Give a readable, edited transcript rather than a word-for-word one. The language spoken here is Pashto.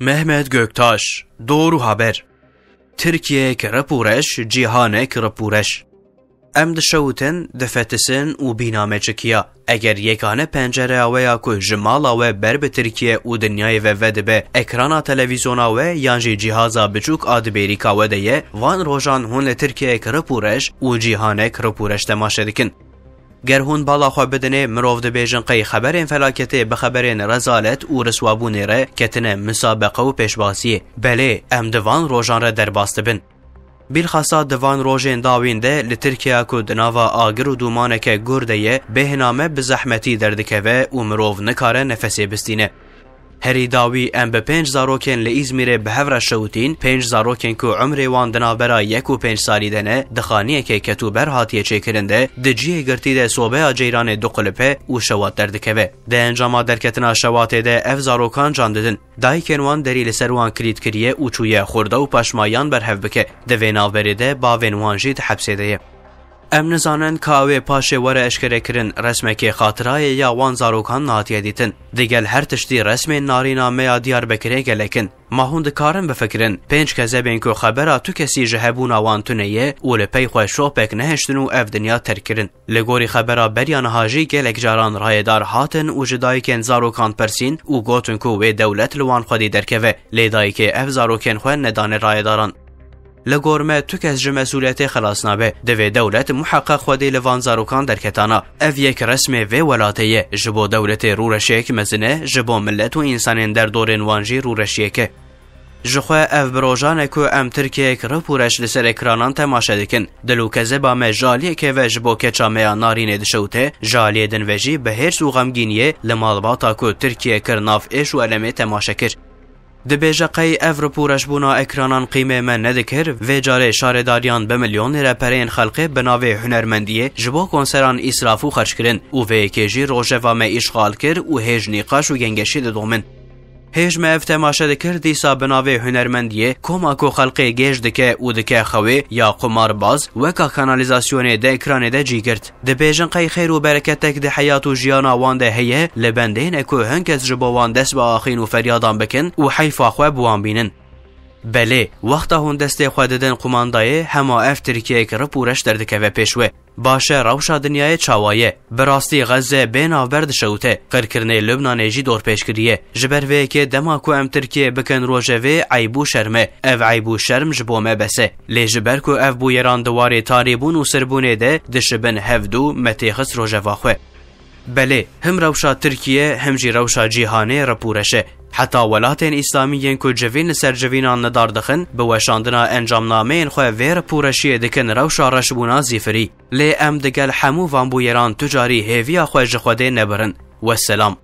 Mehmet Göktaş, Doğru Haber. Türkiye رپورش جیهانک رپورش. ام دشوتن دفتسن و بینامه چکیا. اگر یکانه پنجره آویا که جمال آوه بر به ترکیه و دنیای وده به اکرانا تلویزیون آوه یانجی جهازا بچوک آد بیریکا وده یه وان روژان هون لترکیه رپورش و جیهانک رپورش تماشه دکن. گر هون بالا خواه بدنه مروف ده بیجن قی خبرین فلاکته بخبرین رزالت و رسوابونه ره کتنه مسابقه و پیشباسیه. بله ام دوان روژان را در باست بن. بیلخاصا دوان روژین داوینده لترکیه که دناوا آگر و دومانه که گرده یه بهنامه بزحمتی دردکوه و مروف نکاره نفسی بستینه. هری داوی ام به 5 زاروکن لإزمیر به هفر شوتین 5 زاروکن که عمر وان دنابرا 1 سالی دنه دخانیه که کتو بر هاتیه چه کرنده دجیه گرتی ده صوبه جیران دو قلپه و شوات دردکوه. ده انجام درکتنا شوات ده اف زاروکان جان ددن. دایکن وان دریل سروان کلید کریه و چویه خورده و پشمایان بر هف بکه ده ویناو بریده با وینوان جید حبسه ده. ام نزانن کاوی پاشه وره اشکره کرن رسمه خاطرای یا وان زاروکان ناتیه دیتن. دیگل هر تشتی رسم نارینا میا دیار بکره گلکن. ما هون دکارن بفکرن 5 کزه بین که خبره تو کسی جهبون آوان تونیه و لپی خواه شوپک نهشتن و اف دنیا ترکرن. لگوری خبره بریان هاجی گلک جاران رایدار هاتن و جدایی کن زاروکان پرسین و گوتن که وی دولت لوان خودی درکوه لیدایی که اف زاروکن خواه ندان رایداران. لگورمه تو کس جو مسئولیت خلاص نابه دوی دولت محقق خودی لوان زاروکان در کتانا اف یک رسم وی ولاته جبو دولت رورشیک مزنه جبو ملت و انسانین در دورن وانجی رورشیکه جخواه اف بروجانه که ام ترکیه رپورش لسر اکرانان تماشه دکن دلو کزه با مجالیه که و جبو کچامه نارین دشوته جالیه دن وجی به هر سو غمگینیه لمالباتا که ترکیه کرناف ایش و علمه تماشه کر دبیجه قی اف رپورش بونا اکرانان قیمه من ندکر و جاره شارداریان به میلیون رپرین خلقه بناوه هنرمندیه جبو کنسران اسرافو خرج کرن و ویکیجی روژه و می اشغال کر و هیج نیقاش و گنگشی دومن. هیج ما افتماشه دکر دیسا بناوه هنرمندیه کماکو خلقه گیج دکه و دکه خوی یا قمار باز وکا کانالیزاسیون ده اکران ده جی گرد. دبیجن قی خیر و برکتک ده حیات و جیانا وان ده هیه لبندین اکو هنکس جبو وان دست با آخین و فریادان بکن و حیفا خواه بوان بینن. بله وقتا هون دسته خواه ددن قماندایه هما اف ترکیه که رپورش دردکه و پیشوه باشه روشا دنیای چاوایه براستی غزه بین آورد شوته قرکرنه لبنان جی دور پیش کریه جبروه که دماکو ام ترکیه بکن روژوه عیبو شرمه اف عیبو شرم جبومه بسه لی جبرکو اف بویران دواره تاریبون و سربونه ده دشبن هفدو متیخس روژوه خواه. بله هم روشا ترکیه هم جی روشا جیهانه رپورشه حتی ولاتین اسلامیین که جوین سر جوینان ندار دخن به وشاندنا انجام نامین خواه ویر پورشی دکن روشا رشبونا زیفری لی ام دگل حمو وان بویران تجاری هیویا خواه جخوده نبرن. والسلام.